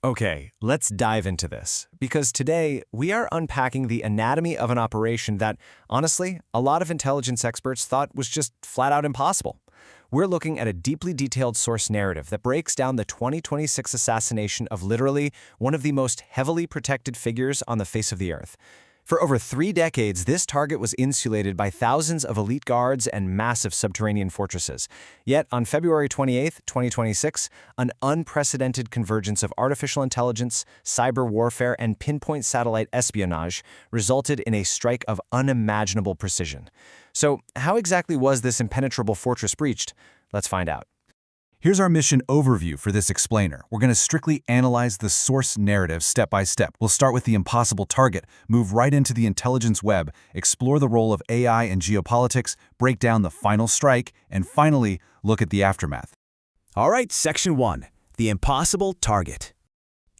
Okay, let's dive into this, because today we are unpacking the anatomy of an operation that, honestly, a lot of intelligence experts thought was just flat out impossible. We're looking at a deeply detailed source narrative that breaks down the 2026 assassination of literally one of the most heavily protected figures on the face of the earth. For over 3 decades, this target was insulated by thousands of elite guards and massive subterranean fortresses. Yet, on February 28, 2026, an unprecedented convergence of artificial intelligence, cyber warfare, and pinpoint satellite espionage resulted in a strike of unimaginable precision. So, how exactly was this impenetrable fortress breached? Let's find out. Here's our mission overview for this explainer. We're going to strictly analyze the source narrative step by step. We'll start with the impossible target, move right into the intelligence web, explore the role of AI and geopolitics, break down the final strike, and finally, look at the aftermath. All right, Section 1, the impossible target.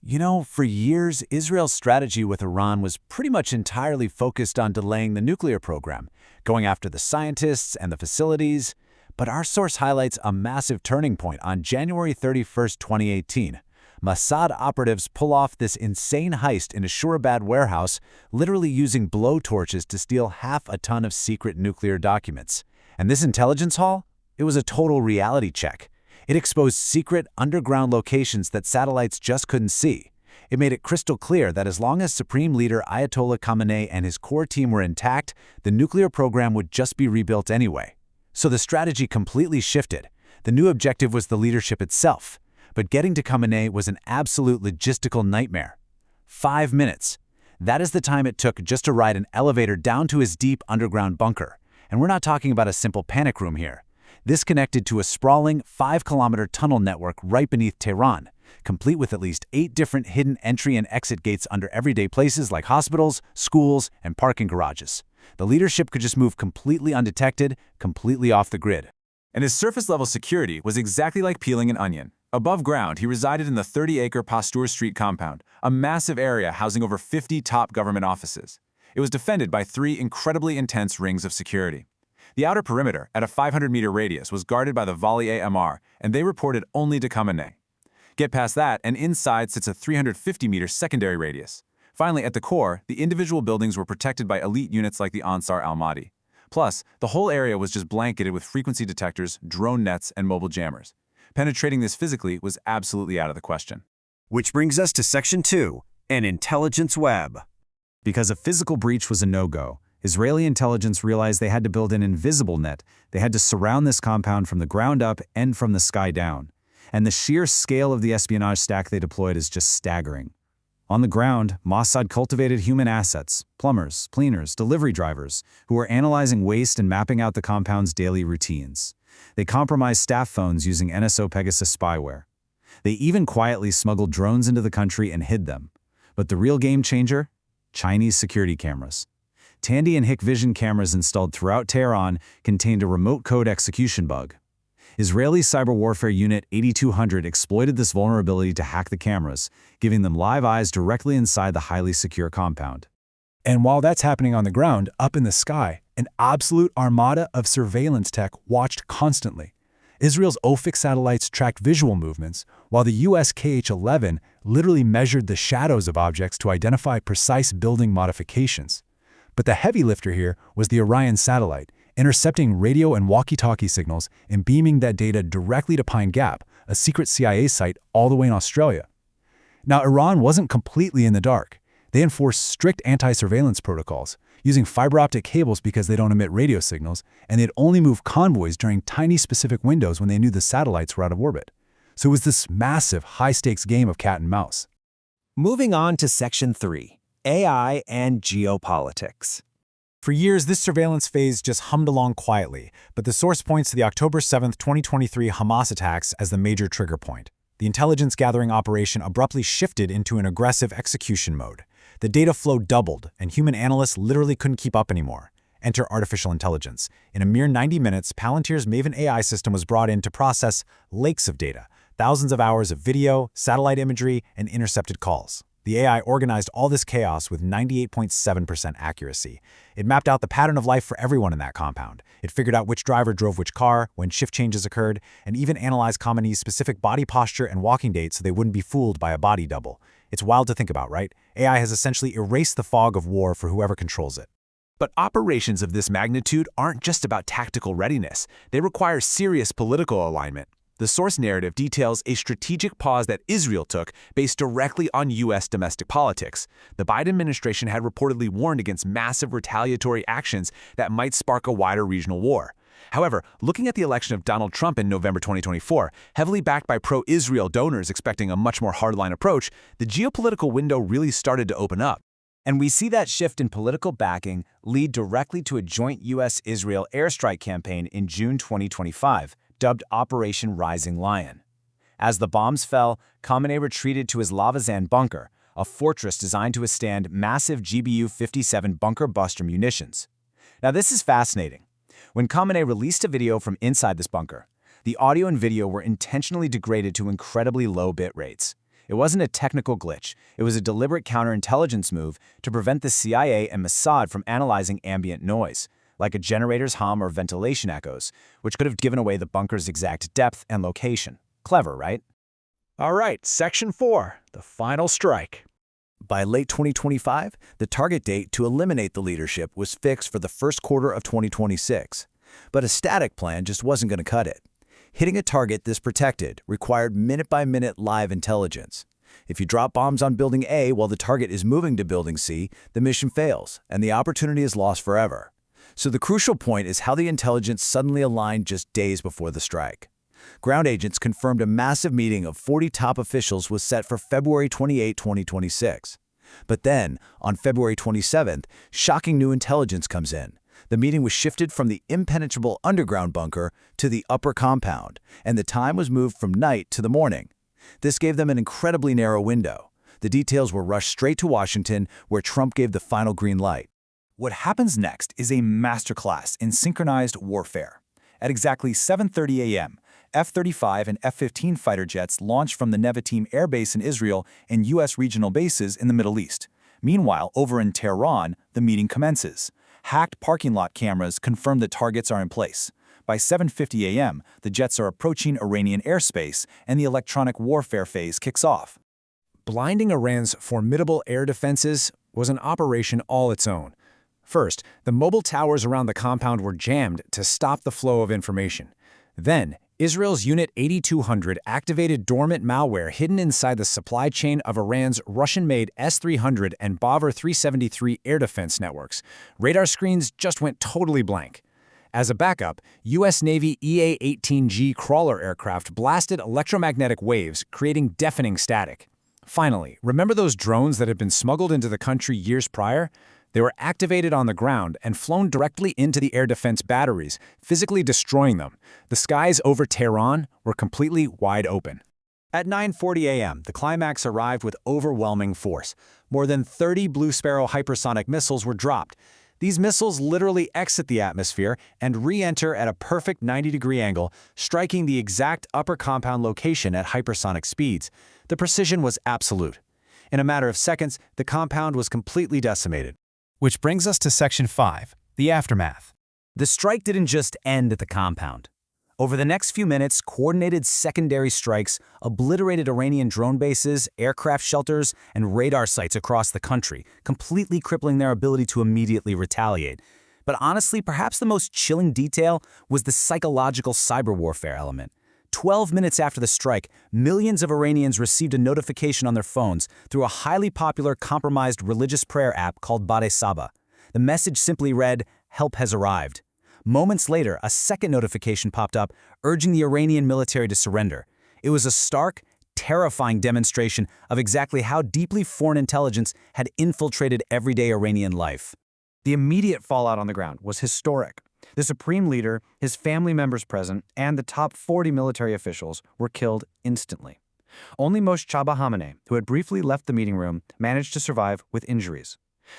You know, for years, Israel's strategy with Iran was pretty much entirely focused on delaying the nuclear program, going after the scientists and the facilities. But our source highlights a massive turning point on January 31, 2018. Mossad operatives pull off this insane heist in a Shurabad warehouse, literally using blowtorches to steal half a ton of secret nuclear documents. And this intelligence haul? It was a total reality check. It exposed secret underground locations that satellites just couldn't see. It made it crystal clear that as long as Supreme Leader Ayatollah Khamenei and his core team were intact, the nuclear program would just be rebuilt anyway. So the strategy completely shifted. The new objective was the leadership itself. But getting to Khamenei was an absolute logistical nightmare. 5 minutes. That is the time it took just to ride an elevator down to his deep underground bunker. And we're not talking about a simple panic room here. This connected to a sprawling 5-kilometer tunnel network right beneath Tehran, complete with at least 8 different hidden entry and exit gates under everyday places like hospitals, schools, and parking garages. The leadership could just move completely undetected, completely off the grid. And his surface-level security was exactly like peeling an onion. Above ground, he resided in the 30-acre Pasteur Street compound, a massive area housing over 50 top government offices. It was defended by 3 incredibly intense rings of security. The outer perimeter, at a 500-meter radius, was guarded by the Vali AMR, and they reported only to Khamenei. Get past that, and inside sits a 350-meter secondary radius. Finally, at the core, the individual buildings were protected by elite units like the Ansar al-Mahdi. Plus, the whole area was just blanketed with frequency detectors, drone nets, and mobile jammers. Penetrating this physically was absolutely out of the question. Which brings us to Section 2, an intelligence web. Because a physical breach was a no-go, Israeli intelligence realized they had to build an invisible net. They had to surround this compound from the ground up and from the sky down. And the sheer scale of the espionage stack they deployed is just staggering. On the ground, Mossad cultivated human assets, plumbers, cleaners, delivery drivers, who were analyzing waste and mapping out the compound's daily routines. They compromised staff phones using NSO Pegasus spyware. They even quietly smuggled drones into the country and hid them. But the real game changer? Chinese security cameras. Tandy and Hikvision cameras installed throughout Tehran contained a remote code execution bug. Israeli cyber warfare unit 8200 exploited this vulnerability to hack the cameras, giving them live eyes directly inside the highly secure compound. And while that's happening on the ground, up in the sky, an absolute armada of surveillance tech watched constantly. Israel's OFIC satellites tracked visual movements, while the US KH-11 literally measured the shadows of objects to identify precise building modifications. But the heavy lifter here was the Iranian satellite, intercepting radio and walkie-talkie signals and beaming that data directly to Pine Gap, a secret CIA site all the way in Australia. Now, Iran wasn't completely in the dark. They enforced strict anti-surveillance protocols, using fiber optic cables because they don't emit radio signals, and they'd only move convoys during tiny specific windows when they knew the satellites were out of orbit. So it was this massive, high-stakes game of cat and mouse. Moving on to Section 3, AI and geopolitics. For years, this surveillance phase just hummed along quietly, but the source points to the October 7, 2023 Hamas attacks as the major trigger point. The intelligence gathering operation abruptly shifted into an aggressive execution mode. The data flow doubled, and human analysts literally couldn't keep up anymore. Enter artificial intelligence. In a mere 90 minutes, Palantir's Maven AI system was brought in to process lakes of data, thousands of hours of video, satellite imagery, and intercepted calls. The The AI organized all this chaos with 98.7% accuracy. It mapped out the pattern of life for everyone in that compound. It figured out which driver drove which car, when shift changes occurred, and even analyzed Khamenei's specific body posture and walking date so they wouldn't be fooled by a body double. It's wild to think about, right? AI has essentially erased the fog of war for whoever controls it. But operations of this magnitude aren't just about tactical readiness. They require serious political alignment. The source narrative details a strategic pause that Israel took based directly on U.S. domestic politics. The Biden administration had reportedly warned against massive retaliatory actions that might spark a wider regional war. However, looking at the election of Donald Trump in November 2024, heavily backed by pro-Israel donors expecting a much more hardline approach, the geopolitical window really started to open up. And we see that shift in political backing lead directly to a joint U.S.-Israel airstrike campaign in June 2025, dubbed Operation Rising Lion. As the bombs fell, Khamenei retreated to his Lavazan bunker, a fortress designed to withstand massive GBU-57 bunker buster munitions. Now this is fascinating. When Khamenei released a video from inside this bunker, the audio and video were intentionally degraded to incredibly low bit rates. It wasn't a technical glitch, it was a deliberate counterintelligence move to prevent the CIA and Mossad from analyzing ambient noise, like a generator's hum or ventilation echoes, which could have given away the bunker's exact depth and location. Clever, right? All right, Section 4, the final strike. By late 2025, the target date to eliminate the leadership was fixed for the first quarter of 2026. But a static plan just wasn't going to cut it. Hitting a target this protected required minute-by-minute live intelligence. If you drop bombs on Building A while the target is moving to Building C, the mission fails, and the opportunity is lost forever. So the crucial point is how the intelligence suddenly aligned just days before the strike. Ground agents confirmed a massive meeting of 40 top officials was set for February 28, 2026. But then, on February 27th, shocking new intelligence comes in. The meeting was shifted from the impenetrable underground bunker to the upper compound, and the time was moved from night to the morning. This gave them an incredibly narrow window. The details were rushed straight to Washington, where Trump gave the final green light. What happens next is a masterclass in synchronized warfare. At exactly 7:30 a.m., F-35 and F-15 fighter jets launched from the Nevatim Air Base in Israel and U.S. regional bases in the Middle East. Meanwhile, over in Tehran, the meeting commences. Hacked parking lot cameras confirm the targets are in place. By 7:50 a.m., the jets are approaching Iranian airspace, and the electronic warfare phase kicks off. Blinding Iran's formidable air defenses was an operation all its own. First, the mobile towers around the compound were jammed to stop the flow of information. Then, Israel's Unit 8200 activated dormant malware hidden inside the supply chain of Iran's Russian-made S-300 and Bavar 373 air defense networks. Radar screens just went totally blank. As a backup, U.S. Navy EA-18G crawler aircraft blasted electromagnetic waves, creating deafening static. Finally, remember those drones that had been smuggled into the country years prior? They were activated on the ground and flown directly into the air defense batteries, physically destroying them. The skies over Tehran were completely wide open. At 9:40 a.m., the climax arrived with overwhelming force. More than 30 Blue Sparrow hypersonic missiles were dropped. These missiles literally exit the atmosphere and re-enter at a perfect 90-degree angle, striking the exact upper compound location at hypersonic speeds. The precision was absolute. In a matter of seconds, the compound was completely decimated. Which brings us to Section 5, the aftermath. The strike didn't just end at the compound. Over the next few minutes, coordinated secondary strikes obliterated Iranian drone bases, aircraft shelters, and radar sites across the country, completely crippling their ability to immediately retaliate. But honestly, perhaps the most chilling detail was the psychological cyber warfare element. 12 minutes after the strike, millions of Iranians received a notification on their phones through a highly popular compromised religious prayer app called Bade Saba. The message simply read, "Help has arrived." Moments later, a second notification popped up, urging the Iranian military to surrender. It was a stark, terrifying demonstration of exactly how deeply foreign intelligence had infiltrated everyday Iranian life. The immediate fallout on the ground was historic. The supreme leader, his family members present, and the top 40 military officials were killed instantly. Only Mossad Khamenei, who had briefly left the meeting room, managed to survive with injuries.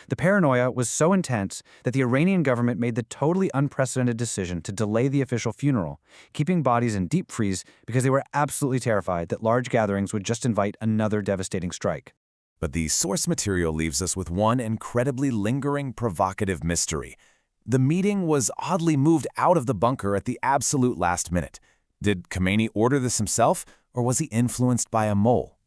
The paranoia was so intense that the Iranian government made the totally unprecedented decision to delay the official funeral, keeping bodies in deep freeze because they were absolutely terrified that large gatherings would just invite another devastating strike. But the source material leaves us with one incredibly lingering, provocative mystery. The meeting was oddly moved out of the bunker at the absolute last minute. Did Khamenei order this himself, or was he influenced by a mole?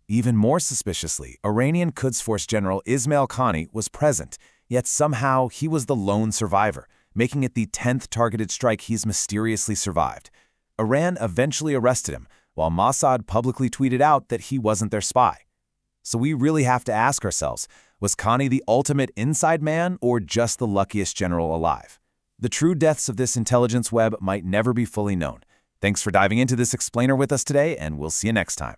Even more suspiciously, Iranian Quds Force General Ismail Khani was present, yet somehow he was the lone survivor, making it the 10th targeted strike he's mysteriously survived. Iran eventually arrested him, while Mossad publicly tweeted out that he wasn't their spy. So we really have to ask ourselves, was Khani the ultimate inside man or just the luckiest general alive? The true depths of this intelligence web might never be fully known. Thanks for diving into this explainer with us today, and we'll see you next time.